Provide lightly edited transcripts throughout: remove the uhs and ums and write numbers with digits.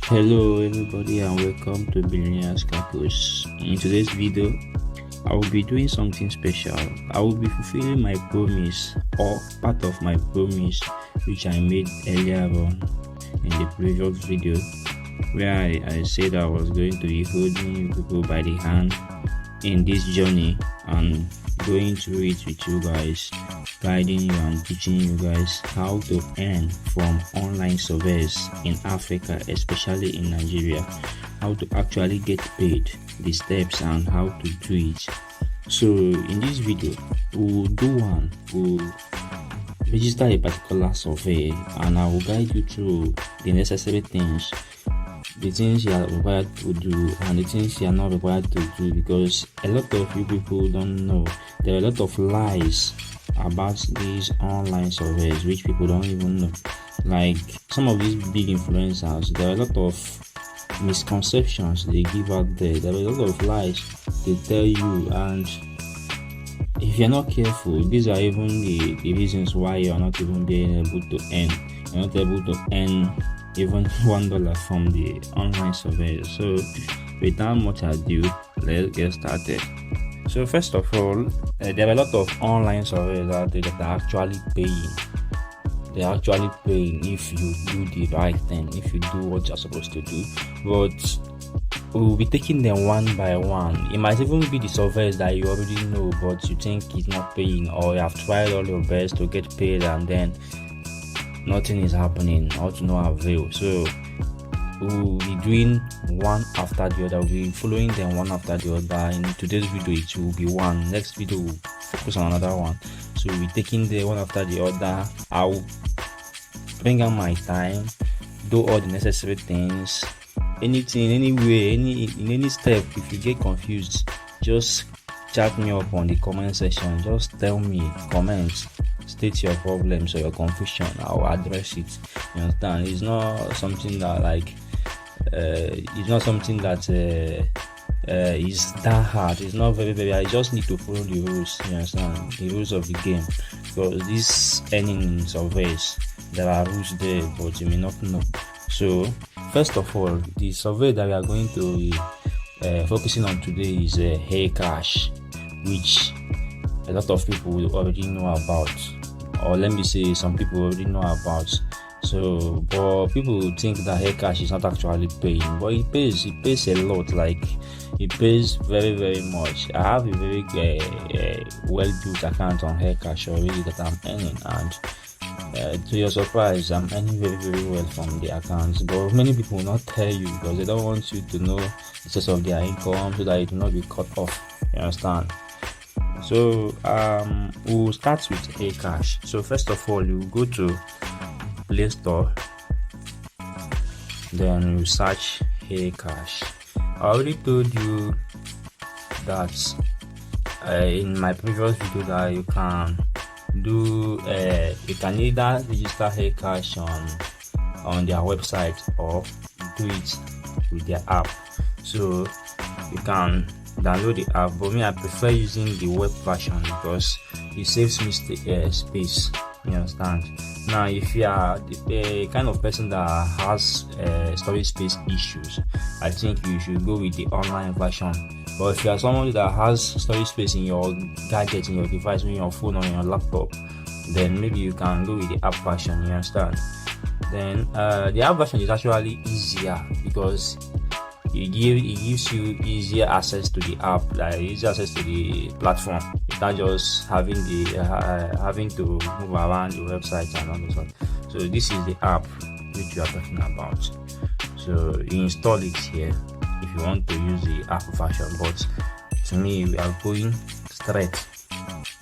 Hello everybody and welcome to Billionaires Campus. In today's video, I will be doing something special. I will be fulfilling my promise or part of my promise which I made earlier on in the previous video, where I said I was going to be holding you people by the hand in this journey and going through it with you guys, guiding you and teaching you guys how to earn from online surveys in Africa, especially in Nigeria, how to actually get paid, the steps and how to do it. So in this video we'll register a particular survey and I will guide you through the necessary things, the things you are required to do and the things you are not required to do, because a lot of you people don't know there are a lot of lies about these online surveys which people don't even know. Like some of these big influencers, there are a lot of misconceptions they give out there. There are a lot of lies they tell you, and if you're not careful, these are even the reasons why you're not even being able to earn. You're not able to earn even $1 from the online surveys. So without much ado, let's get started. So first of all, there are a lot of online surveys out there that are actually paying. They are actually paying if you do the right thing, if you do what you're supposed to do. But we'll be taking them one by one. It might even be the surveys that you already know, but you think it's not paying, or you have tried all your best to get paid and then nothing is happening, or to no avail. So we'll be doing one after the other. We'll be following them one after the other. In today's video it will be one, next video we'll focus on another one. So we'll be taking them one after the other. I'll bring out my time, do all the necessary things, anything, anywhere, in any step. If you get confused, just chat me up on the comment section. Just tell me, comment, state your problems or your confusion. I'll address it. You understand? It's not something that it's not something that is that hard. It's not very. I just need to follow the rules. You understand? The rules of the game. Because this earning surveys, there are rules there, but you may not know. So first of all, the survey that we are going to be focusing on today is Heycash, which a lot of people already know about, or let me say some people already know about. So but people think that Heycash is not actually paying, but it pays a lot. Like it pays very much. I have a very well built account on Heycash already that I'm earning, and to your surprise, I'm earning very well from the accounts. But many people will not tell you because they don't want you to know the source of their income, so that it will not be cut off. You understand? So we'll start with Heycash. So first of all, you go to Play Store, then you search Heycash. I already told you that in my previous video that you can do you can either register Heycash on their website or do it with their app. So you can download the app, but me, I prefer using the web version because it saves me space. You understand? Now if you are the kind of person that has storage space issues, I think you should go with the online version. But if you are someone that has storage space in your gadget, in your device, in your phone or in your laptop, then maybe you can go with the app version. You understand? Then the app version is actually easier because it gives you easier access to the app, like easier access to the platform, without just having to move around the website and all this. So this is the app which we are talking about. So you install it here if you want to use the app version, but to me we are going straight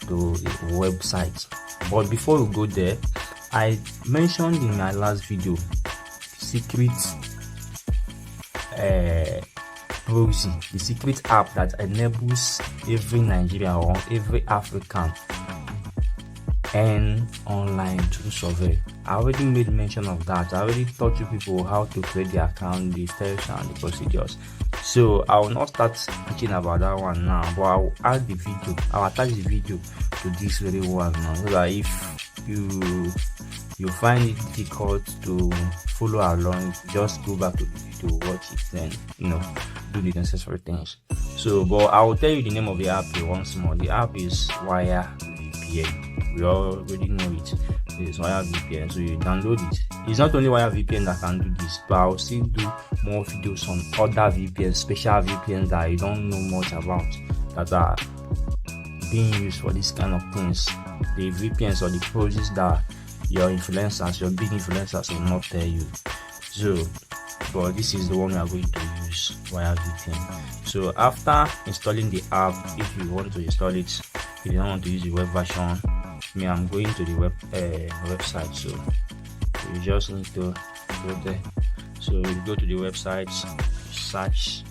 to the website. But before we go there, I mentioned in my last video secret proxy, the secret app that enables every Nigerian or every African earn online through survey. I already made mention of that. I already taught you people how to create the account, the steps and the procedures. So I will not start teaching about that one now, but I will add the video. I will attach the video to this very one now, so that if you you find it difficult to follow along, just go back to the video, watch it, then do the necessary things. So, but I will tell you the name of the app once more. The app is Wire VPN. We already know it. It's Wire VPN, so you download it. It's not only Wire VPN that can do this, but I'll still do more videos on other VPNs, special VPNs that you don't know much about, that are being used for this kind of things. The VPNs or the poses that your big influencers will not tell you. So, but this is the one we are going to use, Wire VPN. So after installing the app, if you want to install it, if you don't want to use the web version, I'm going to the website. So you just need to go there. So you go to the website, search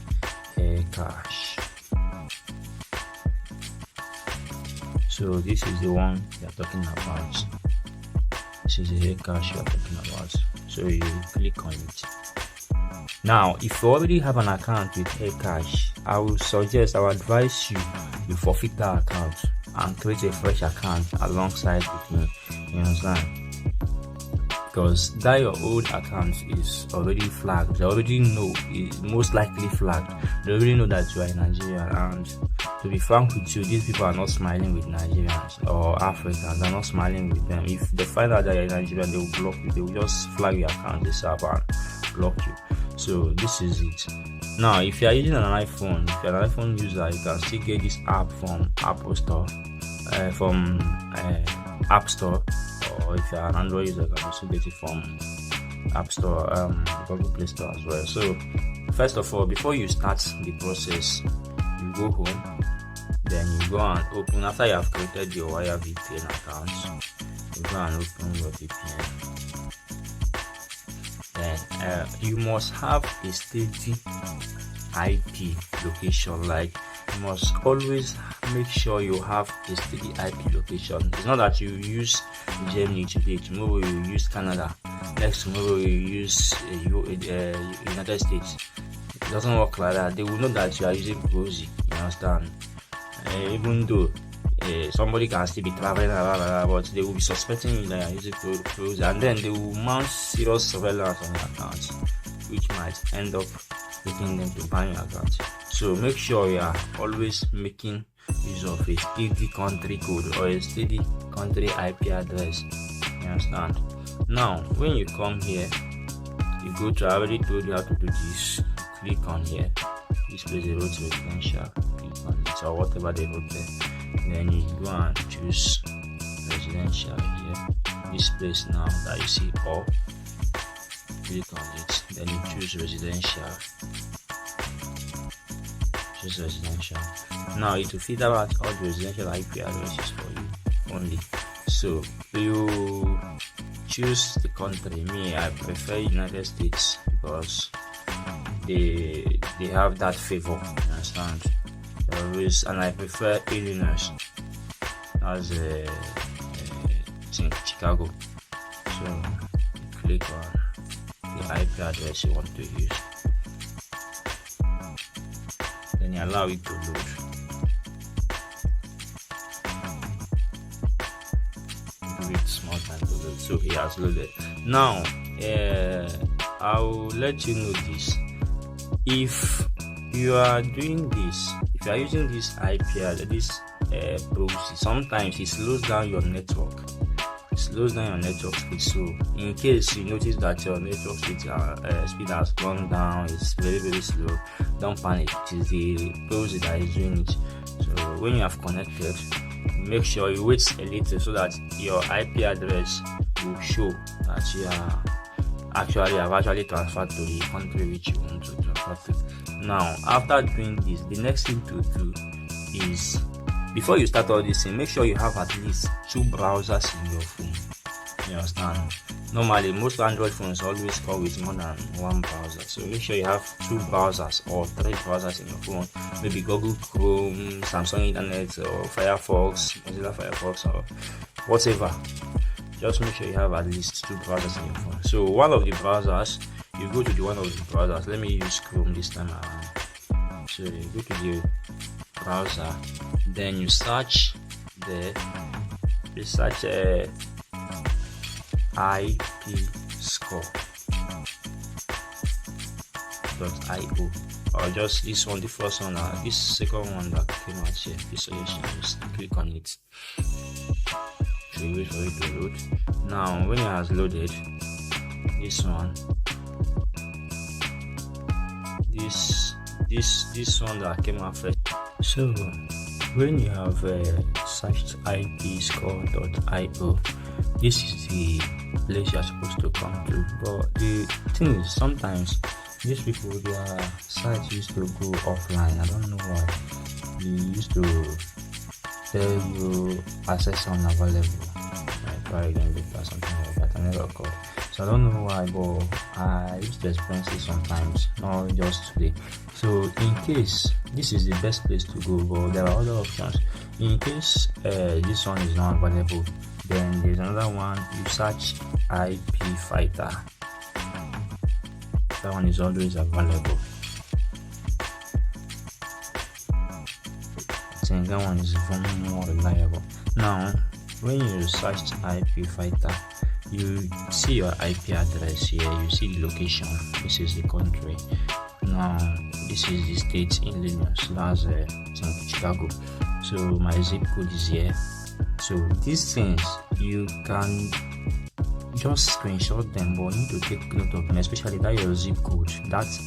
Heycash. So this is the one we are talking about. This is the Heycash we are talking about. So you click on it. Now, if you already have an account with Heycash, I would advise you forfeit that account and create a fresh account alongside with me. You understand? Because that your old account is already flagged. They already know, it's most likely flagged. They already know that you are in Nigeria, and to be frank with you, these people are not smiling with Nigerians or Africans. They're not smiling with them. If they find out that you're Nigerian, they will block you. They will just flag your account, this app, and block you. So this is it. Now, if you are using an iPhone, if you're an iPhone user, you can still get this app from Apple Store, from App Store, or if you're an Android user, you can also get it from App Store, Google Play Store as well. So first of all, before you start the process, you go home, then you go and open, after you have created your Wire VPN account, you go and open your VPN. Then you must have a steady IP location. Like, you must always make sure you have a steady IP location. It's not that you use Germany today, tomorrow you use Canada, next tomorrow you use United States. It doesn't work like that. They will know that you are using proxy. You understand? Even though somebody can still be traveling around, but they will be suspecting you that you are using proxy, and then they will mount serious surveillance on your account, which might end up making them to ban your account. So make sure you are always making use of a steady country code or a steady country IP address. You understand? Now, when you come here, you go to, I already told you how to do this. Click on here. This place they wrote residential. Click on it or whatever they wrote there. Then you go and choose residential here. This place now that you see all. Click on it. Then you choose residential. Choose residential. Now it will filter out all the residential IP addresses for you only. So you choose the country. Me, I prefer United States because they have that favor. You understand? Always, and I prefer Illinois as Chicago. So you click on the IP address you want to use. Then you allow it to load. Give it small time to load. So it has loaded. Now I will let you know this. If you are doing this, if you are using this IP address, proxy, sometimes it slows down your network. It slows down your network speed. So in case you notice that your network speed has gone down, it's very, very slow, don't panic. It is the proxy that is doing it. So when you have connected, make sure you wait a little so that your IP address will show that you are actually transferred to the country which you want to transfer to. Now, after doing this, the next thing to do is, before you start all this thing, make sure you have at least 2 browsers in your phone. You understand? Normally, most Android phones always come with more than 1 browser. So make sure you have 2 browsers or 3 browsers in your phone. Maybe Google Chrome, Samsung Internet, or Firefox, Mozilla Firefox, or whatever. Just make sure you have at least 2 browsers in your phone. So one of the browsers, you go to the one of the browsers. Let me use Chrome this time around. So you go to the browser, then you search there. You search IP score.io, or just this one, the first one, this second one that came out here, this suggestion, just click on it. So you wait for it to load. Now when it has loaded, this one, this one that came out first. So when you have searched ipscore.io, this is the place you're supposed to come to. But the thing is, sometimes these people, their sites used to go offline. I don't know why. They used to tell you access unavailable. I try again later, something like that. I never called. So I don't know why, but I used to experience it sometimes, not just today. So in case this is the best place to go, but there are other options. In case this one is not available, then there's another one. You search IP Fighter. That one is always available. I think that one is even more reliable. Now, when you search IP Fighter, you see your IP address here, you see the location, this is the country. Now this is the state in Illinois, that's Chicago. So my zip code is here. So these things you can just screenshot them, but you need to take note of them, especially that your zip code.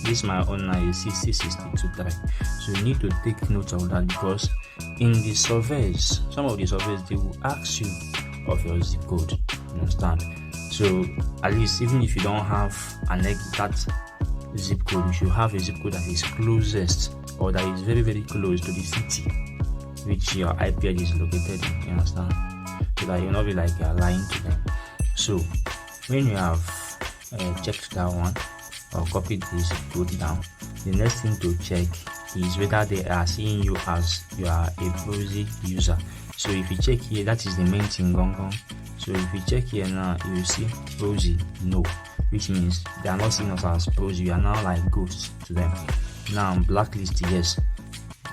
This my own now is 60623. So you need to take note of that, because in the surveys, some of the surveys, they will ask you of your zip code. You understand? So at least even if you don't have that zip code, you should have a zip code that is closest, or that is very, very close to the city which your IP is located in. You understand? So that you'll not be like you're lying to them. So when you have checked that one or copied the zip code down, the next thing to check is whether they are seeing you as you are a Prosy user. So if you check here, that is the main thing gong. So if you check here now, you will see Prosy no, which means they are not seeing us as Prosy. You are now like ghosts to them. Now blacklist, yes,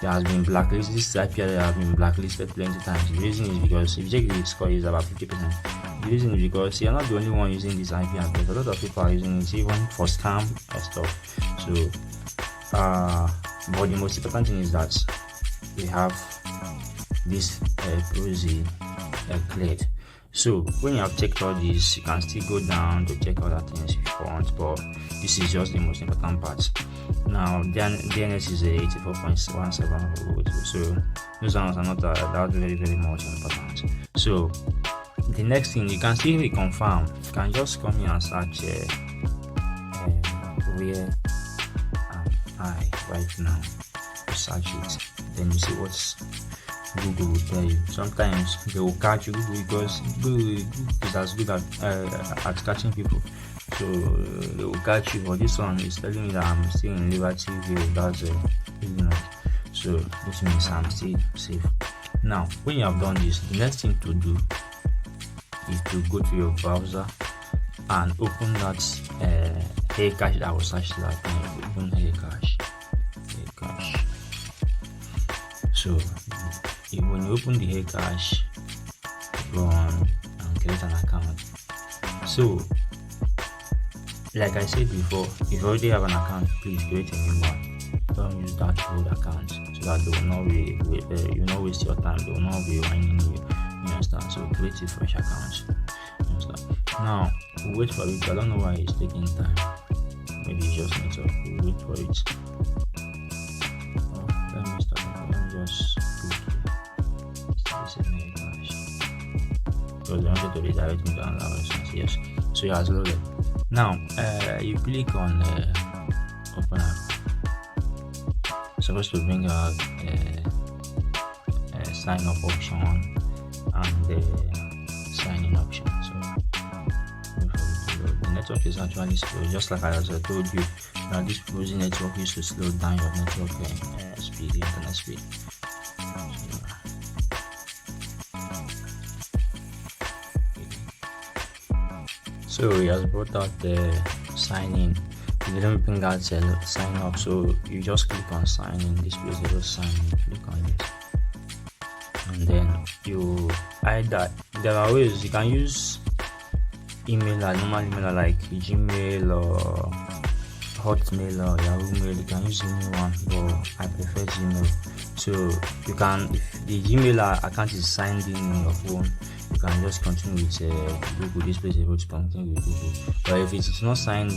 there has been blacklisted. This IP has been blacklisted plenty times. The reason is because if you check the score is about 50%. The reason is because you're not the only one using this IP address. A lot of people are using it even for scam and stuff. So but the most important thing is that we have this Prosy cleared. So when you have checked all this, you can still go down to check other things if you want, but this is just the most important part. Now DNS is a 84.17, so those ones are not that very, very much important. So the next thing, you can still reconfirm. You can just come here and search where am I right now. You search it, then you see what's Google will tell you. Sometimes they will catch you because Google is as good at catching people. So they will catch you. But this one is telling me that I'm still in Liberty View. That's Illinois. So which means I'm still safe. Now, when you have done this, the next thing to do is to go to your browser and open that Heycash that was searched that time. Open Heycash. So when you open the Heycash, go on and create an account. So like I said before, if you already have an account, please create a new one. Don't use that old account, so that they will not be you will not waste your time. They will not be whining you. You understand? So create a fresh account. You understand? Now we'll wait for it. I don't know why it's taking time. Maybe it's just network. We'll wait for it. Let me start. Let me just because they wanted to redirect me to another website. Yes, so it has loaded. Now you click on open up. It's supposed to bring out sign up option and the sign in option. So the network is actually slow, just like I told you. Now this Prosy network used to slow down your network speed, internet speed. So he has brought out the sign in. It didn't bring out sign up, so you just click on sign in. This place you just sign in, click on it, and then you either there are ways you can use normal email like Gmail or Hotmail or Yahoo Mail, you can use any one, but I prefer Gmail. So you can, if the Gmail account is signed in your phone, you can just continue with Google. This place is able to continue with Google. But if it's not signed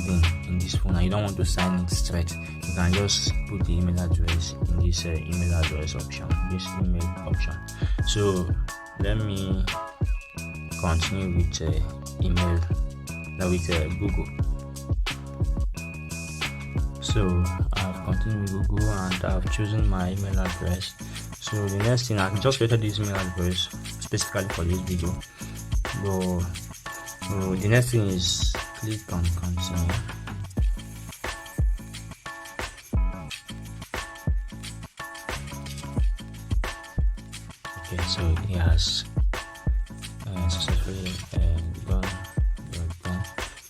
in this phone and you don't want to sign it straight, you can just put the email address in this email address option, this email option. So let me continue with email, with Google. So I've continued with Google and I've chosen my email address. So the next thing, I just created this email address specifically for this video. But the next thing is click on continue. Okay, so it has successfully done.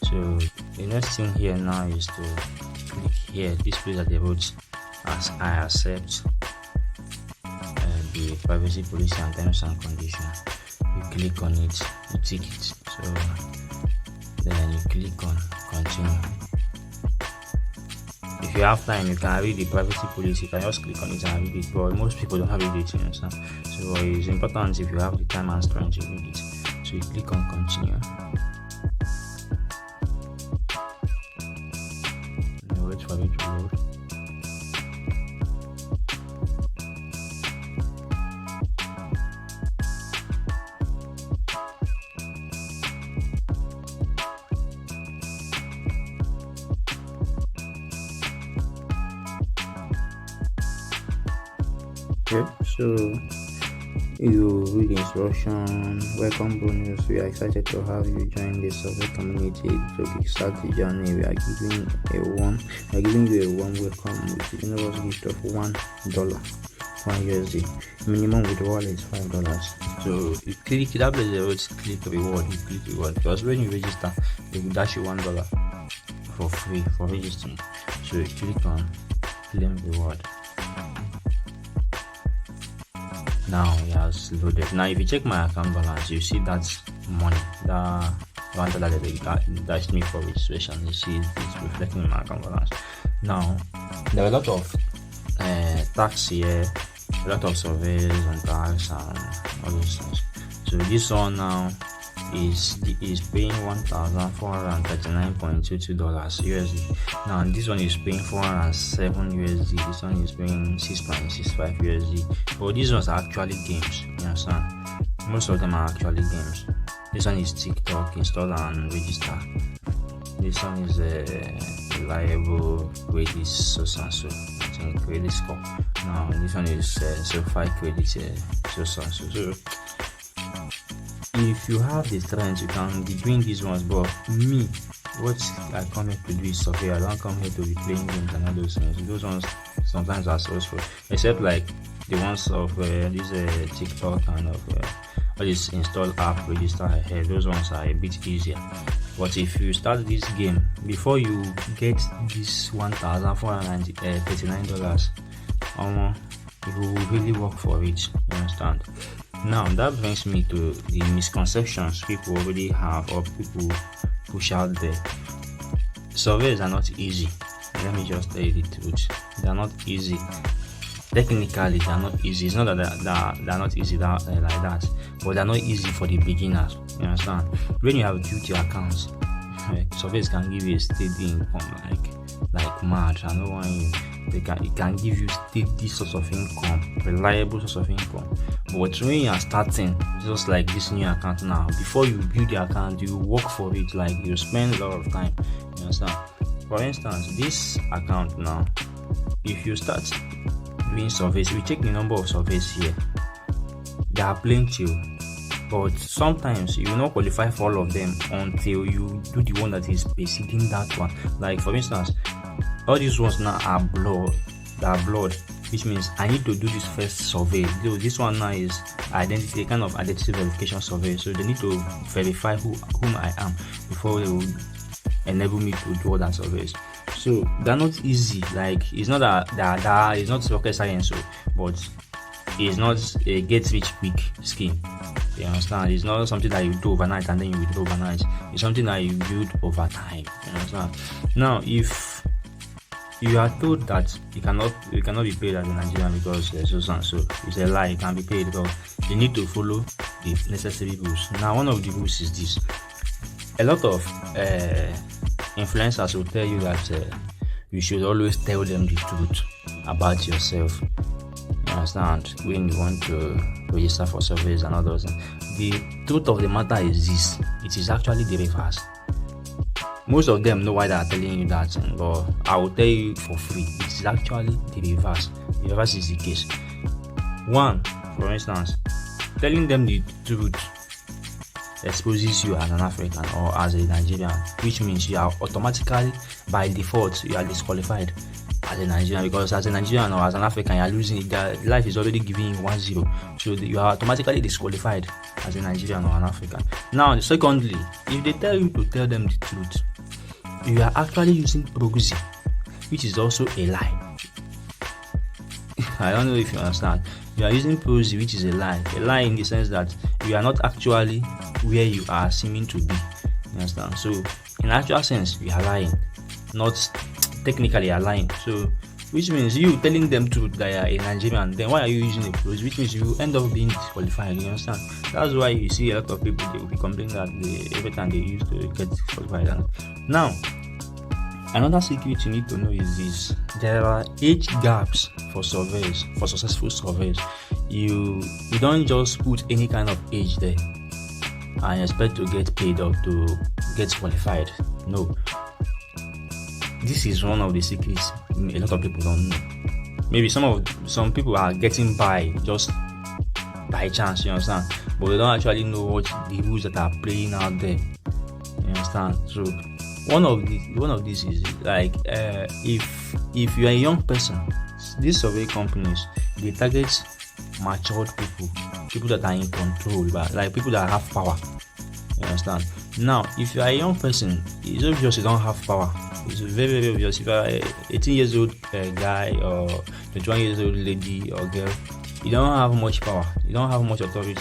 So the next thing here now is to click here, this place at the root, as I accept the privacy policy and terms and conditions. You click on it, you tick it, so then you click on continue. If you have time, you can read the privacy policy. You can just click on it and read it, but most people don't have it, you understand? So it's important if you have the time and strength to read it. So you click on continue. Wait for it to load. Okay, so you read the instruction. Welcome bonus. We are excited to have you join the survey community to kickstart the journey. We are giving you a warm welcome with a generous gift of $1 USD. Minimum withdrawal is $5. So you click that place there is click reward. You click reward because when you register, they will dash you $1 for free for registering. So you click on claim reward. Now it has loaded. Now if you check my account balance, you see that's money, that $1 that they dashed me for registration. You see it's reflecting in my account balance. Now there are a lot of tax here, a lot of surveys and tax and all those things. So this one now is paying $1,439.22 USD. Now this one is paying $407 USD. This one is paying $6.65 USD. But these ones are actually games. You understand? Most of them are actually games. This one is TikTok, install and register. This one is a reliable credit source and so credit score. Now this one is certified credit source and so. If you have the strength, you can be doing these ones. But me, what I come here to do is survey. I don't come here to be playing games and all those things. Those ones sometimes are stressful, except like the ones of this TikTok and of all this install app, register ahead. Those ones are a bit easier. But if you start this game before you get this $1,439, you will really work for it. You understand? Now that brings me to the misconceptions people already have or people push out there. Surveys are not easy. Let me just tell you the truth. They are not easy. Technically, they are not easy. It's not that they are not easy like that, but they are not easy for the beginners. You understand? When you have duty accounts, surveys can give you a steady income like mad. I know when it can give you steady source of income, reliable source of income. But when you are starting, just like this new account now, before you build the account, you work for it, like you spend a lot of time. You understand? For instance, this account now, if you start doing surveys, we check the number of surveys here. There are plenty, but sometimes you will not qualify for all of them until you do the one that is preceding that one. Like for instance, all these ones now are blurred. They are blurred, which means I need to do this first survey. This one now is identity, kind of identity verification survey. So they need to verify whom I am before they will enable me to do other surveys. So they're not easy. Like it's not it's not rocket science, but it's not a get rich quick scheme. You understand? It's not something that you do overnight and then you do overnight. It's something that you build over time. You understand? Now, if you are told that you cannot be paid as a Nigerian because so and so, it's a lie. You can be paid, but you need to follow the necessary rules. Now, one of the rules is this: a lot of influencers will tell you that you should always tell them the truth about yourself. You understand? When you want to register for surveys and others, the truth of the matter is this: it is actually the reverse. Most of them know why they are telling you that, but I will tell you for free. It is actually the reverse. The reverse is the case. One, for instance, telling them the truth exposes you as an African or as a Nigerian, which means you are automatically, by default, you are disqualified as a Nigerian, because as a Nigerian or as an African, you are losing. Life is already giving you 1-0, so you are automatically disqualified as a Nigerian or an African. Now, secondly, if they tell you to tell them the truth, you are actually using proxy, which is also a lie. I don't know if you understand. You are using proxy, which is a lie. A lie in the sense that you are not actually where you are seeming to be. You understand? So, in actual sense, you are lying. Not technically, you are lying. So, which means you telling them truth that you are a Nigerian, then why are you using a proxy? Which means you end up being disqualified. You understand? That's why you see a lot of people, they will be complaining that every time they used to get disqualified. Now, another secret you need to know is this: there are age gaps for surveys, for successful surveys. You don't just put any kind of age there and expect to get paid or to get qualified. No. This is one of the secrets a lot of people don't know. Maybe some people are getting by just by chance, you understand, but they don't actually know what the rules that are playing out there. You understand? So one of these is like if you are a young person, these survey companies, they target matured people that are in control, but like people that have power. You understand? Now, if you are a young person, it's obvious you don't have power. It's very, very obvious. If you are a 18 years old guy or 21 years old lady or girl, you don't have much power. You don't have much authority.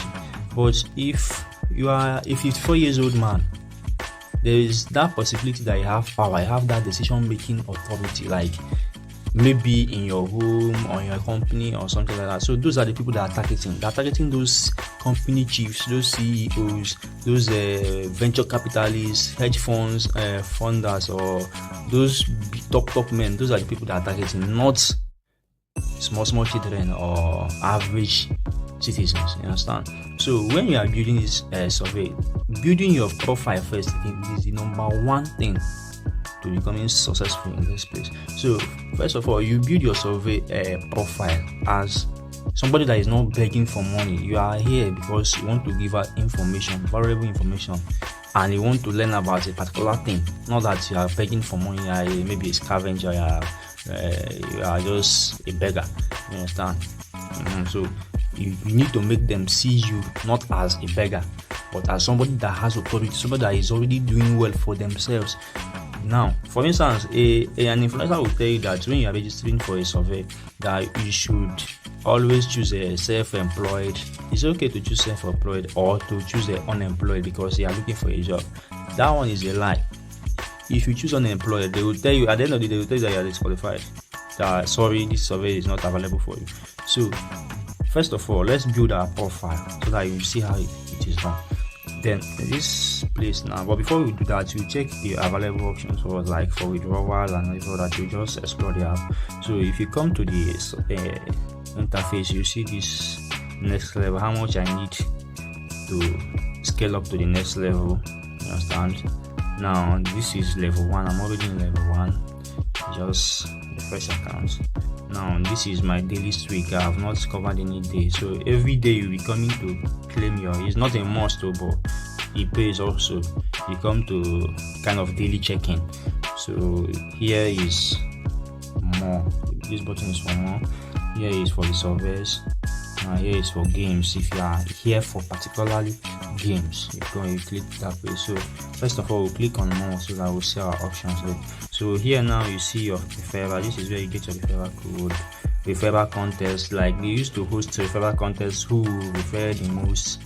But if you are a 54 years old man, there is that possibility that you have power. You have that decision-making authority, like maybe in your home or in your company or something like that. So those are the people that are targeting. They are targeting those company chiefs, those CEOs, those venture capitalists, hedge funds, funders, or those top men. Those are the people that are targeting, not small children or average citizens. You understand? So when you are building this survey, building your profile first is the number one thing to becoming successful in this place. So first of all, you build your survey profile as somebody that is not begging for money. You are here because you want to give out information, valuable information, and you want to learn about a particular thing. Not that you are begging for money, maybe a scavenger, you are just a beggar. You understand? So you need to make them see you not as a beggar, but as somebody that has authority, somebody that is already doing well for themselves. Now, for instance, an influencer will tell you that when you are registering for a survey, that you should always choose a self-employed. It's okay to choose self-employed or to choose unemployed because you are looking for a job. That one is a lie. If you choose unemployed, they will tell you at the end of the day, they will tell you that you are disqualified. That sorry, this survey is not available for you. So, first of all, let's build our profile so that you see how it is done. Then this place now, but before we do that, you check the available options for like for withdrawals and all that. You just explore the app. So if you come to the interface, you see this next level, how much I need to scale up to the next level. You understand? Now this is level 1. I'm already in level 1, just the first account. Now this is my daily streak. I have not covered any day, so every day you'll be coming to claim your. It's not a must, but it pays also. You come to kind of daily check-in. So here is more. This button is for more. Here is for the surveys. Here is for games. If you are here for particularly games, you click that way. So first of all, we'll click on more so that we'll see our options there. So here now you see your referral. This is where you get your referral code, referral contest. Like they used to host referral contests, who refer the most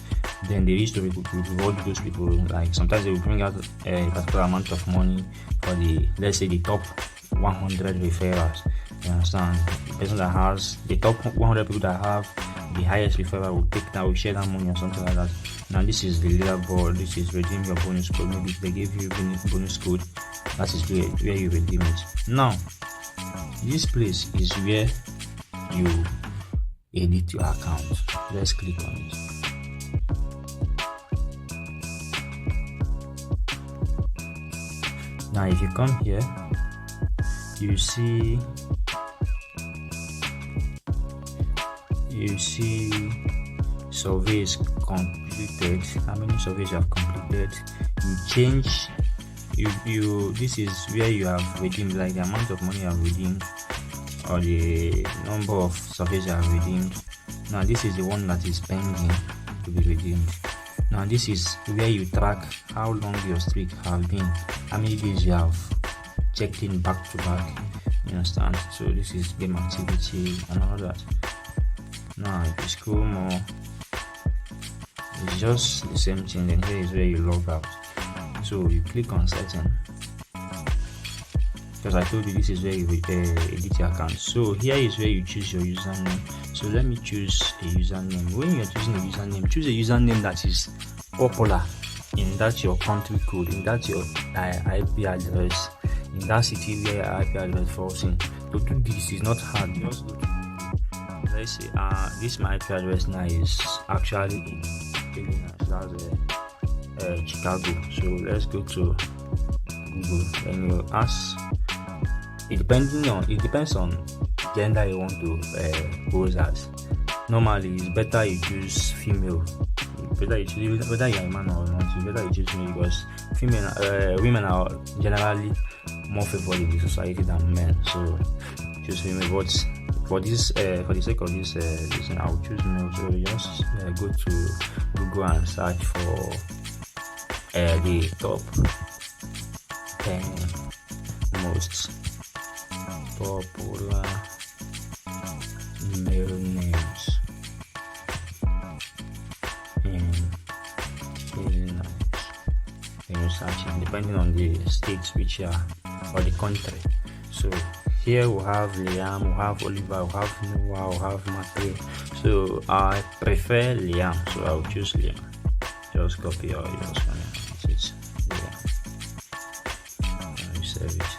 then they used to reward those people. Like sometimes they will bring out a particular amount of money for the, let's say, the top 100 referrals. You understand? The person that has the top 100 people that have the highest referral will take that, will share that money or something like that. Now this is the leaderboard. This is redeem your bonus code. Maybe they give you bonus code. That is where you redeem it. Now this place is where you edit your account. Let's click on it. Now if you come here, you see surveys completed. How many surveys you have completed? You change, this is where you have redeemed, like the amount of money you have redeemed or the number of surveys you have redeemed. Now this is the one that is pending to be redeemed. Now this is where you track how long your streak have been, how many days you have checked in back to back. You understand? So this is game activity and all that. Now if you scroll more, it's just the same thing. Then here is where you log out. So you click on setting, because I told you this is where you edit your account. So here is where you choose your username. So let me choose a username. When you are choosing a username, choose a username that is popular in that your country code, in that your IP address, in that city where your IP address falls in. To do this is not hard. Just go to, let's say this my IP address now is actually in Illinois, that's Chicago. So let's go to Google and you ask. It depends on gender you want to pose as. Normally it's better you choose female. Whether you're a man or not, it's better you choose female, because women are generally more favored in the society than men. So choose female. But for the sake of this listen, I'll choose male. So just go to Google and search for the top 10 most popular male names in Illinois. And you're searching depending on the states which are, or the country. So here we have Liam, we have Oliver, we have Noah, we have Matthew. So I prefer Liam, so I'll choose Liam. Just copy or just it's Liam. You save it.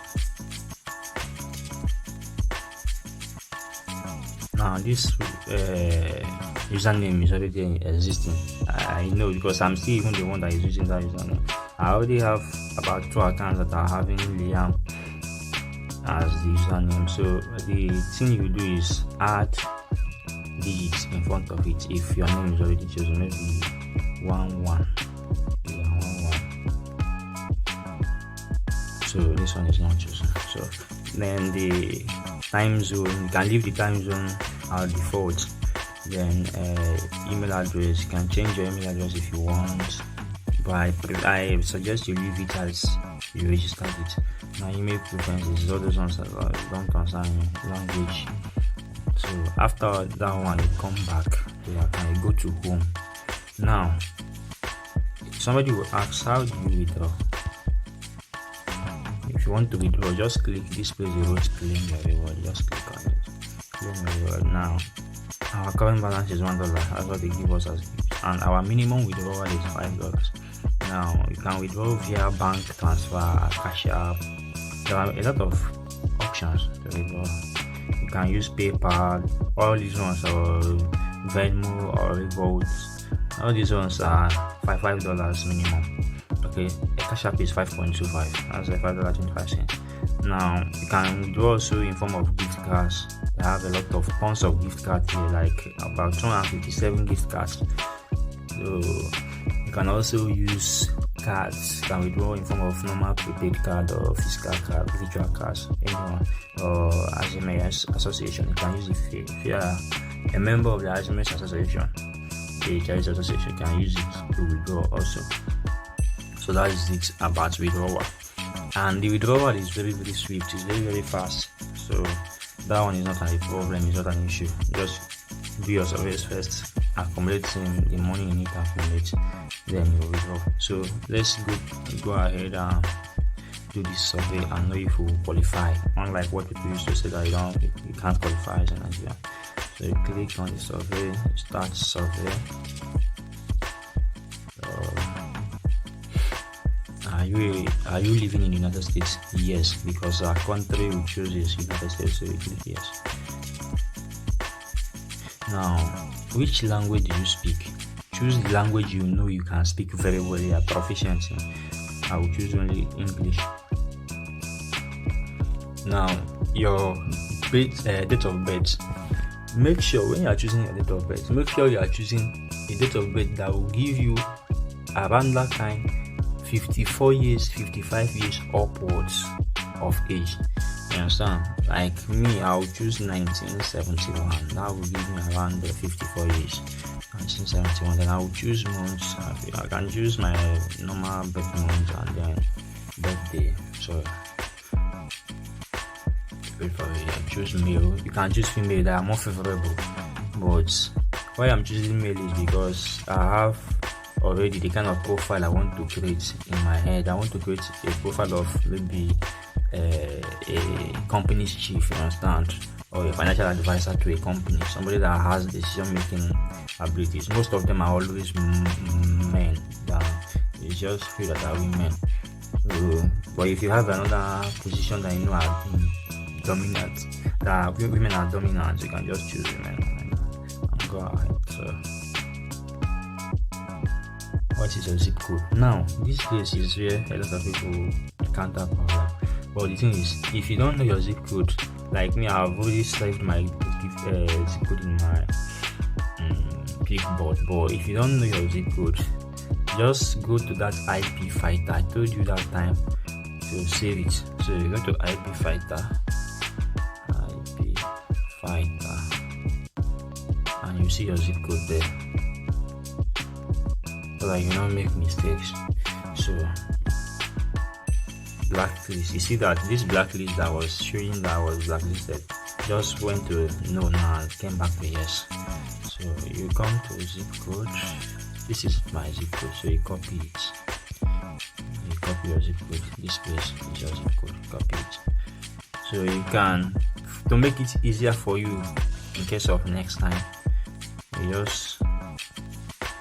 Now this username is already existing. I know, because I'm still even the one that is using that username. I already have about 2 accounts that are having Liam as the username. So the thing you do is add digits in front of it. If your name is already chosen, maybe 11. Yeah, 11. So this one is not chosen. So then the time zone, you can leave the time zone our default. Then email address, you can change your email address if you want, but I suggest you leave it as you registered it. Now email preferences, all those ones don't concern you. Language. So after that one, you come back to your account, you go to home. Now somebody will ask, how do you withdraw? If you want to withdraw, just click this place, you wrote claim your reward. Just click on it. Claim your reward. Now our current balance is $1. That's what they give us as gifts, and our minimum withdrawal is $5. Now you can withdraw via bank transfer, Cashout. There are a lot of options to withdraw. You can use PayPal, all these ones, or Venmo or Revolt. All these ones are $5 minimum. Okay, a Cashout is 5.25. That's $5.25. Now you can withdraw also in form of gift cards. They have a lot of tons of gift cards here, like about 257 gift cards. So you can also use cards. You can withdraw in form of normal prepaid card or physical card, virtual cards, anyone, or Alzheimer's Association. You can use it if you are a member of the Alzheimer's Association. The Charity Association, can use it to withdraw also. So that is it about withdrawal. And the withdrawal is very, very swift. It's very, very fast. So that one is not a problem. It's not an issue. Just do your surveys first, accumulating the money you need to accumulate, then you withdraw. So let's go ahead and do this survey and know if you qualify, unlike what people used to say that you can't qualify as in Nigeria. So you click on the survey, start survey. Are you living in the United States? Yes, because our country we choose is United States, so you click yes. Now, which language do you speak? Choose the language you know you can speak very well, you are proficient in. I will choose only English. Now, your date of birth. Make sure when you are choosing a date of birth, make sure you are choosing a date of birth that will give you around that time 54 years, 55 years upwards of age. You understand? Like me, I'll choose 1971. That will give me around 54 years. 1971. Then I will choose months. I can choose my normal birth month and then birthday. So choose male. You can choose female, that are more favorable. But why I'm choosing male is because I have already the kind of profile I want to create in my head. I want to create a profile of maybe a company's chief, you understand, or a financial advisor to a company, somebody that has decision making abilities. Most of them are always men. It's just few that are women. But if you have another position that you know are dominant, that women are dominant, you can just choose women and go ahead. So what is your zip code? Now, this place is where a lot of people encounter problem. But the thing is, if you don't know your zip code, like me, I've already saved my zip code in my clipboard. But if you don't know your zip code, just go to that IP fighter. I told you that time to save it. So you go to IP fighter, and you see your zip code there, so that you don't make mistakes. So blacklist, you see that this blacklist that was showing that I was blacklisted just went to no now and came back to yes. So you come to zip code. This is my zip code, so you copy it. You copy your zip code. This place is your zip code. Copy it. So you can, to make it easier for you in case of next time, you just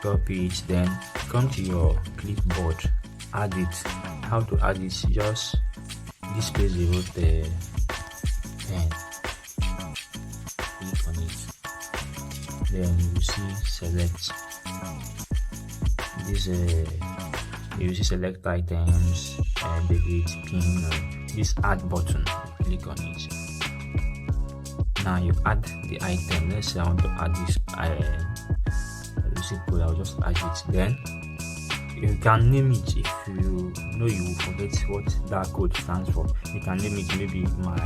copy it, then come to your clipboard, add it. How to add it? Just this place you wrote the pen, click on it, then you see select this you see select items, debit, pin, this add button, click on it. Now you add the item. Let's say I want to add this receipt code. I'll just add it. Then you can name it. If you know you will forget what that code stands for, you can name it maybe my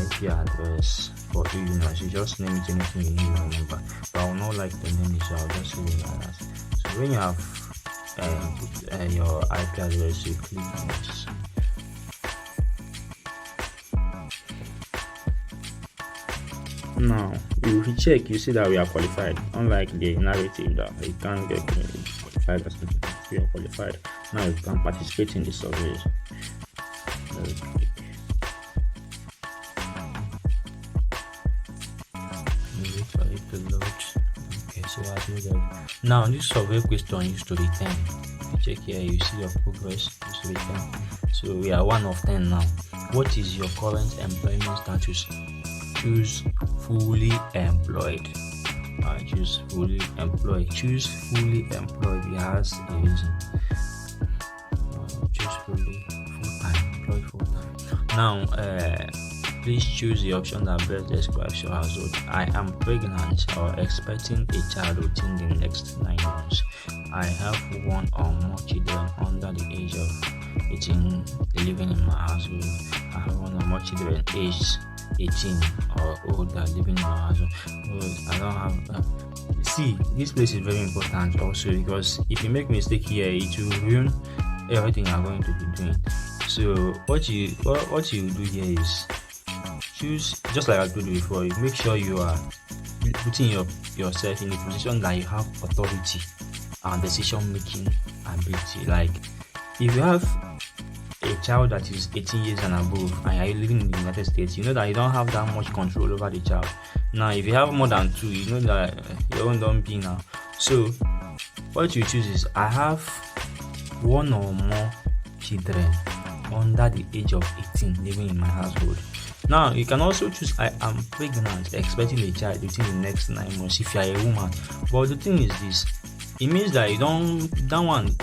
IP address for email. You just name it anything you need to remember. But I will not like the name it, so I'll just leave it like that. So when you have your IP address, you click on this. Now, if you check, you see that we are qualified. Unlike the narrative that you can't get qualified or something, we are qualified. Now you can participate in the surveys. Let's click. Wait for it to load. Okay, so that's loaded. Now this survey question used to be 10. Check here, you see your progress used to be 10. So we are 1 of 10 now. What is your current employment status? Choose fully employed. Choose fully employed. Choose fully employed. It has a reason. Choose fully full-time. Employed full-time. Now, please choose the option that best describes your household. I am pregnant or expecting a child within the next 9 months. I have 1 or more children under the age of 18 living in my household. I have 1 or more children aged 18 or older living in my household. I don't have see, this place is very important also, because if you make mistake here, it will ruin everything you are going to be doing. So what you do here is choose, just like I told you before, you make sure you are putting yourself in a position that you have authority and decision making ability. Like if you have a child that is 18 years and above and you're living in the United States, you know that you don't have that much control over the child. Now if you have more than 2, you know that your own don't be now. So what you choose is, I have one or more children under the age of 18 living in my household. Now you can also choose, I am pregnant, expecting a child within the next 9 months if you are a woman. But the thing is this, it means that you don't want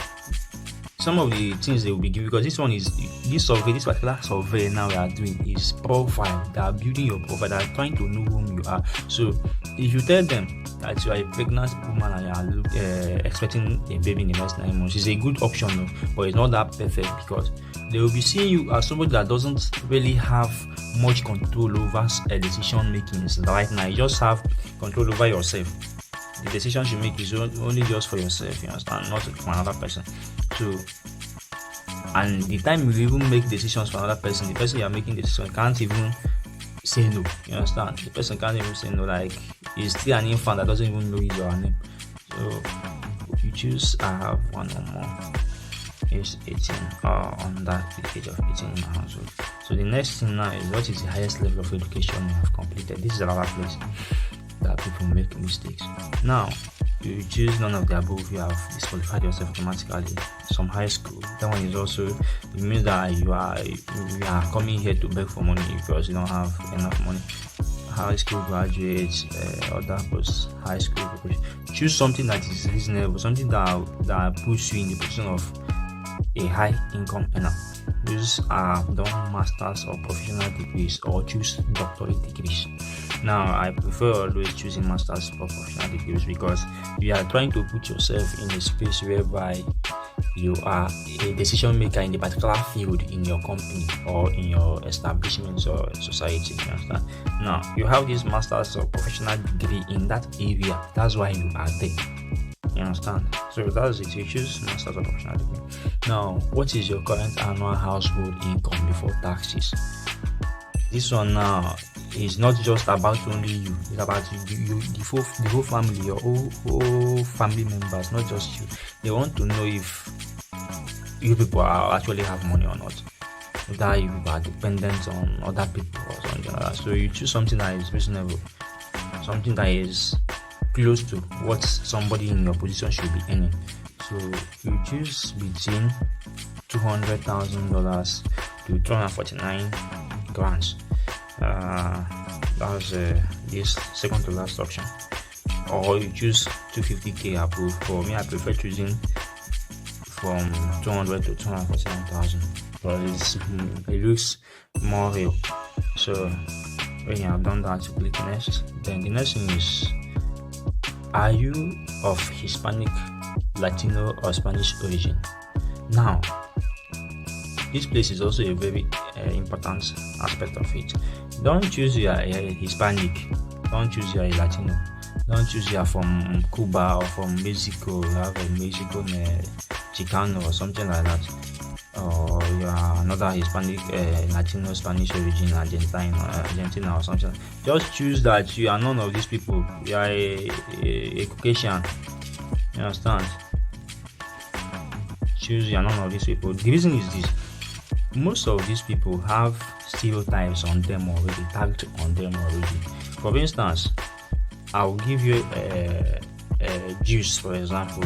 some of the things they will be giving, because this particular survey now we are doing is profile. They are building your profile, they are trying to know whom you are. So if you tell them that you are a pregnant woman and you are expecting a baby in the next 9 months, it's a good option though, but it's not that perfect, because they will be seeing you as somebody that doesn't really have much control over decision making right now. You just have control over yourself. The decisions you make is only just for yourself, you understand, not for another person. So, and the time you even make decisions for another person, the person you are making the decision can't even say no, you understand. The person can't even say no, like he's still an infant that doesn't even know his or her name. So if you choose, I have one or more age 18 or under the age of 18 in my household. So the next thing now is, what is the highest level of education you have completed? This is another place that people make mistakes. Now you choose none of the above, you have disqualified yourself automatically. Some high school, that one is also, it means that you are coming here to beg for money because you don't have enough money. High school graduates, other post high school graduates. Choose something that is reasonable, something that puts you in the position of a high income earner. Use done masters or professional degrees, or choose doctorate degrees. Now I prefer always choosing masters or professional degrees, because you are trying to put yourself in a space whereby you are a decision maker in a particular field in your company or in your establishment or society. You understand? Now you have this masters or professional degree in that area, that's why you are there. You understand? So that's it. You choose master's or professional degree. Now, what is your current annual household income before taxes? This one now is not just about only you. It's about you the whole family, your whole family members, not just you. They want to know if you people actually have money or not. That you are dependent on other people or something like that. So you choose something that is reasonable, something that is close to what somebody in your position should be earning. So you choose between $200,000 to 249 grand. That's this second to last option. Or you choose 250k above. For me, I prefer choosing from 200 to 249,000, but it looks more real. So when you have done that, you click next. Then the next thing is, are you of Hispanic, Latino, or Spanish origin? Now, this place is also a very important aspect of it. Don't choose you are a Hispanic, don't choose you are a Latino, don't choose you are from Cuba or from Mexico, you have a Mexican Chicano or something like that, or you are another Hispanic, Latino, Spanish origin, Argentina or something. Just choose that you are none of these people. You are a Caucasian. You understand? Choose you are none of these people. The reason is this: most of these people have stereotypes on them already, tagged on them already. For instance, I'll give you Jews, for example.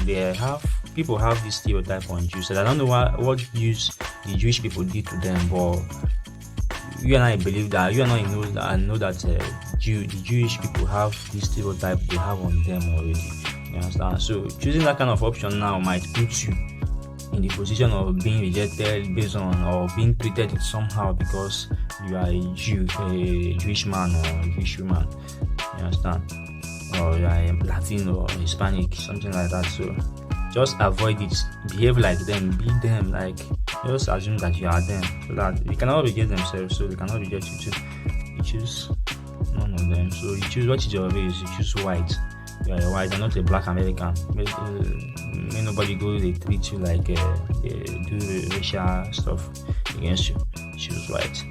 People have this stereotype on Jews. So I don't know what the Jewish people did to them, but you and I believe that, you and I know that the Jewish people have this stereotype they have on them already. You understand? So choosing that kind of option now might put you in the position of being rejected based on, or being treated somehow because you are a Jew, a Jewish man or a Jewish woman. You understand? Or you are a Latino or Hispanic, something like that. So just avoid it. Behave like them. Be them. Like, just assume that you are them, so that they cannot reject themselves, so they cannot reject you too. You choose none of them. So you choose, what is your race? You choose white. You are a white and not a black American. May nobody go, they treat you like they do racial stuff against you. Choose white.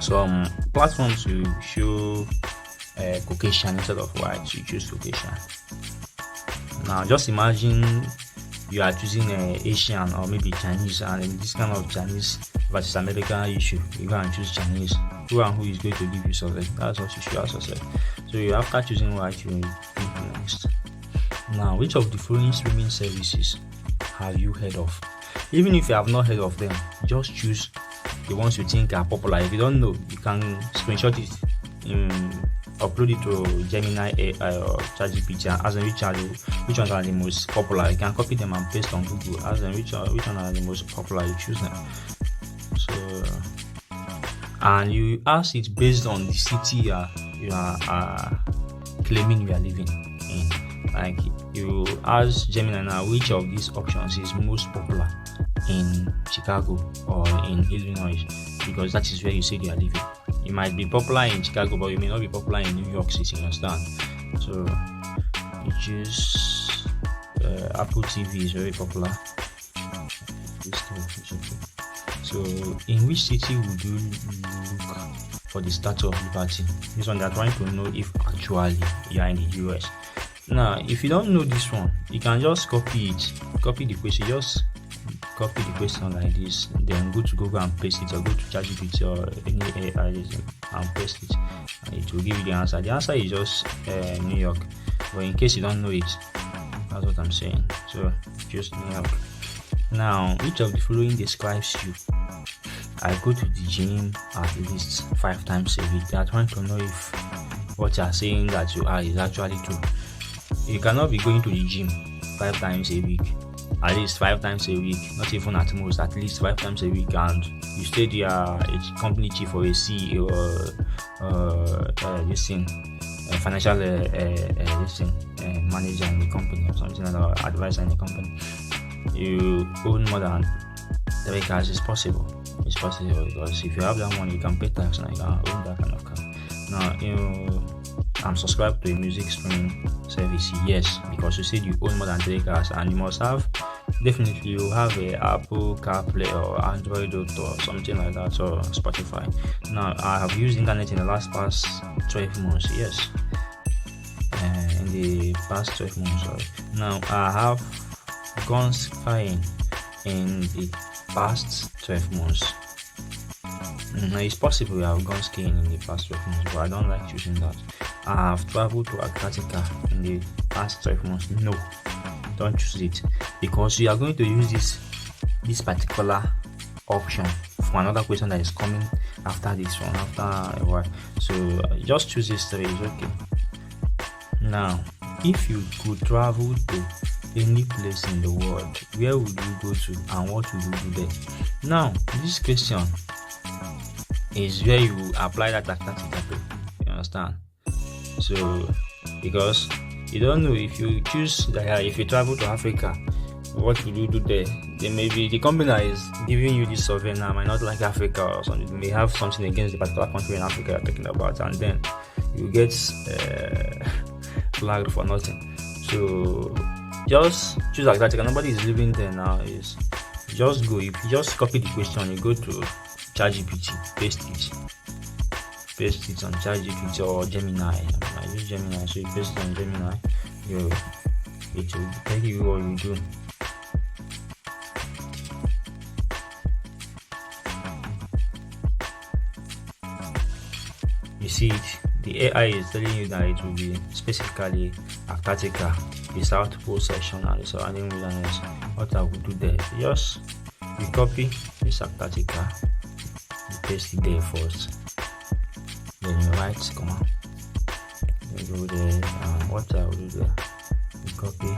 Some platforms will show Caucasian instead of white, you choose Caucasian. Now just imagine you are choosing Asian or maybe Chinese, and in this kind of Chinese versus American issue, you go and choose Chinese. Who and who is going to give you success? That's what you should ask yourself. So after choosing white, you think next. Now, which of the following streaming services have you heard of? Even if you have not heard of them, just choose the ones you think are popular. If you don't know, you can screenshot it, upload it to Gemini AI or ChatGPT, and ask them which ones are the most popular. You can copy them and paste on Google. Ask them which ones are the most popular. You choose them. So, and you ask it based on the city you are claiming you are living in. Like you ask Gemini now, which of these options is most popular in Chicago or in Illinois, because that is where you say you are living. You might be popular in Chicago, but you may not be popular in New York City, you understand? So you choose Apple TV is very popular. So in which city would you look for the Statue of Liberty? This one they are trying to know if actually you are in the US. Now, if you don't know this one, you can just copy it. Copy the question. Just copy the question like this. Then go to Google and paste it, or go to ChatGPT or any AI and paste it. And it will give you the answer. The answer is just New York. But in case you don't know it, that's what I'm saying. So just New York. Now, which of the following describes you? I go to the gym at least 5 times a week. They are trying to know if what you are saying that you are is actually true. You cannot be going to the gym 5 times a week, at least 5 times a week, not even at most, at least 5 times a week, and you stay there a company chief or a CEO or financial manager in the company or something like that, advisor in the company. You own more than 3 cars. It's possible. It's possible because if you have that money, you can pay tax and you can own that kind of car. Now, I'm subscribed to a music streaming service, yes, because you said you own more than 3 cars, and you must have, definitely you have a Apple CarPlay or Android Auto or something like that, or Spotify. Now, I have used internet in the past 12 months, yes, in the past 12 months, sorry. Now, I have gone skiing in the past 12 months. Now, it's possible I have gone skiing in the past 12 months, but I don't like choosing that. I have traveled to Antarctica in the past 12 months. No, don't choose it, because you are going to use this particular option for another question that is coming after this one, after a while. So just choose this 3, it's okay. Now, if you could travel to any place in the world, where would you go to and what would you do there? Now, this question is where you apply that Antarctica to, you understand? So, because you don't know, if you choose that, if you travel to Africa, what will you do there? Then maybe the company that is giving you this survey now might not like Africa or something. They may have something against the particular country in Africa you're talking about, and then you get flagged for nothing. So just choose Antarctica. Nobody is living there now. Is just go. If you just copy the question, you go to ChatGPT, paste it on ChatGPT or Gemini. I use Gemini, so you paste it on Gemini. It will tell you what you do. You see it. The AI is telling you that it will be specifically Antarctica, the South Pole section and the surrounding wilderness. What I would do there, you copy this Antarctica, you paste it there first, then you write comma, you go there, and what I would do there, you copy,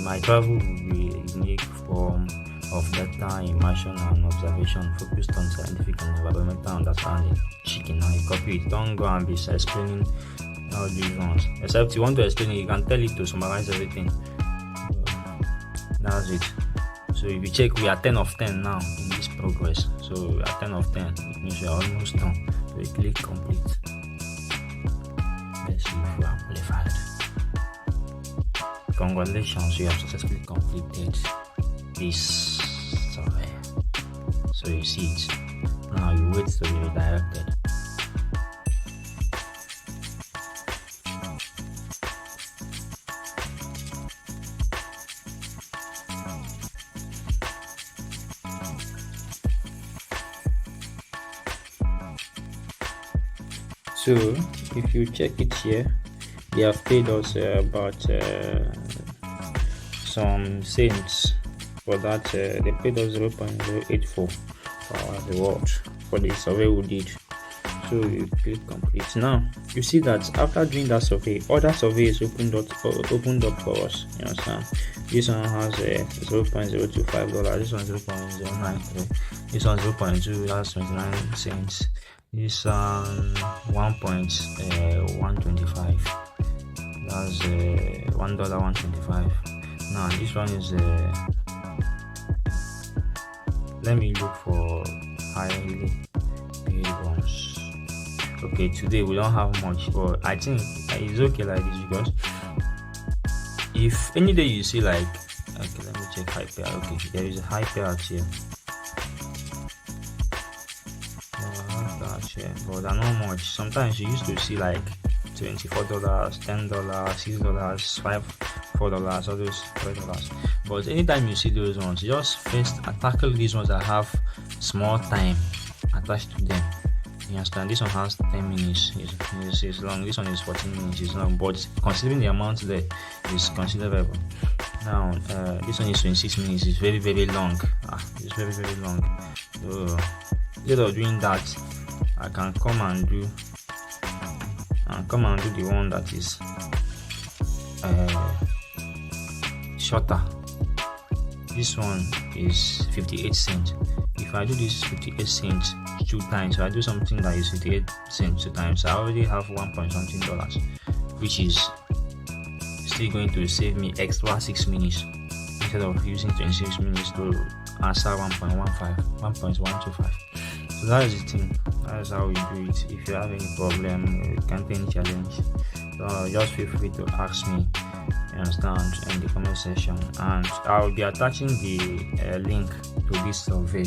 my travel will be a unique form of data immersion and observation focused on scientific and environmental understanding. Chicken, now you copy it. Don't go and be explaining all these ones. Except you want to explain it, you can tell it to summarize everything. That's it. So if you check, we are 10 of 10 now in this progress. So we are 10 of 10. It means we are almost done. So we click complete. Let's see if we are qualified. Congratulations, you have successfully completed this survey. So you see it. Now you wait to be redirected. So if you check it here, they have paid us about some cents for that. They paid us 0.084 for our reward for the survey we did. So you click complete. Now you see that after doing that survey, other surveys opened up for us. You understand? This one has $0.025. This one 0.093. This one 0.2. That's 29 cents. This 1.125. That's $1.125. Now this one is let me look for highly paid ones. Okay, today we don't have much, but I think it's okay like this, because if any day you see like, okay, let me check high payout. Okay, there is a high payout here. But they're not much. Sometimes you used to see like $24, $10, $6, $4, all those $3. But anytime you see those ones, just first tackle these ones that have small time attached to them. You understand? This one has 10 minutes. It's long. This one is 14 minutes. It's long, but considering the amount there, is considerable. Now this one is 26 minutes. It's very, very long. It's very, very long. So instead of doing that, I can come and do the one that is shorter. This one is 58 cents. If I do this 58 cents 2 times, so I do something that is 58 cents 2 times, I already have $1.something, which is still going to save me extra 6 minutes instead of using 26 minutes to answer 1.125. So that is the thing. That is how we do it. If you have any problem, you can't any challenge, just feel free to ask me. You understand, in the comment section, and I'll be attaching the link to this survey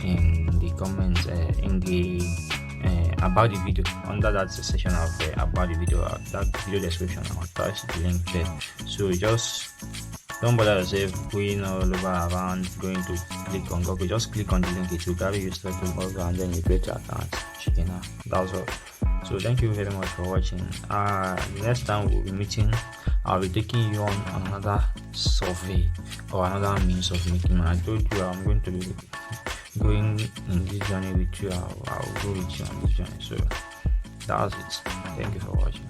in the comments in the about the video, under that section of about the video, that video description. I'll attach the link there. So just don't bother yourself going all over around going to click on Google. Just click on the link. It will carry you straight to Google, and then you create your account. That's all. So thank you very much for watching. Next time we'll be meeting. I'll be taking you on another survey or another means of making money. I told you I'm going to be going in this journey with you. I'll go with you on this journey. So that's it. Thank you for watching.